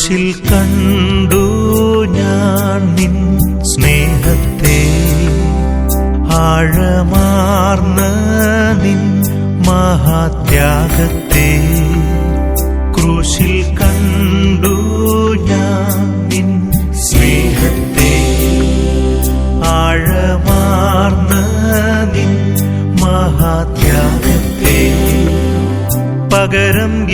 ക്രൂശിൽ കണ്ടു ഞാൻ നിൻ സ്നേഹത്തെ, ആഴമാർന്ന നിൻ മഹാത്യാഗത്തെ. ക്രൂശിൽ കണ്ടു ഞാൻ നിൻ സ്നേഹത്തെ, ആഴമാർന്ന നിൻ മഹാത്യാഗത്തെ. പകരം